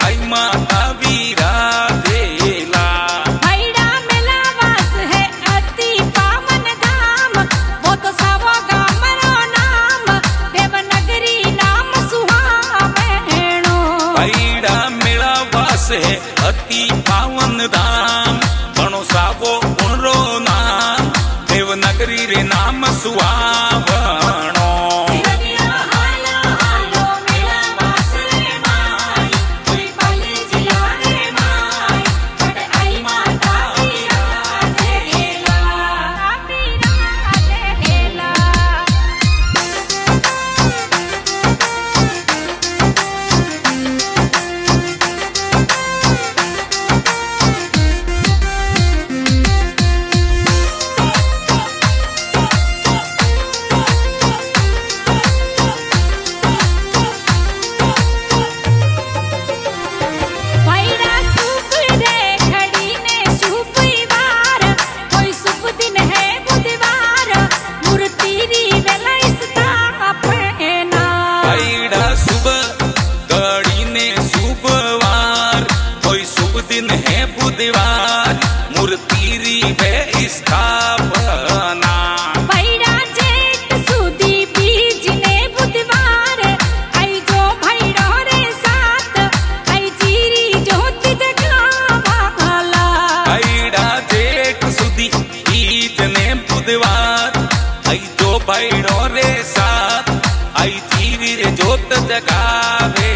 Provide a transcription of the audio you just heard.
आई माता विराजेला। भैड़ा मेला वास है अति पावन धाम, वो तो सावो गामरो नाम, देवनगरी नाम सुहावनो। भैड़ा मेला वास है अति पावन धाम, घणो सावो उनरो नाम, देवनगरी रे नाम सुहावनो। दिन है बुधवार, मूर्ति री वे स्थापना। भैड़ा जेठ सुदी बीज ने बुधवार, आई जो भैड़ो रे साथ, आई जीरी ज्योत जगावाला। भैड़ा जेठ सुदी बीज ने बुधवार, आई जो भैड़ो रे साथ, आई जीरी रे ज्योत जगावे।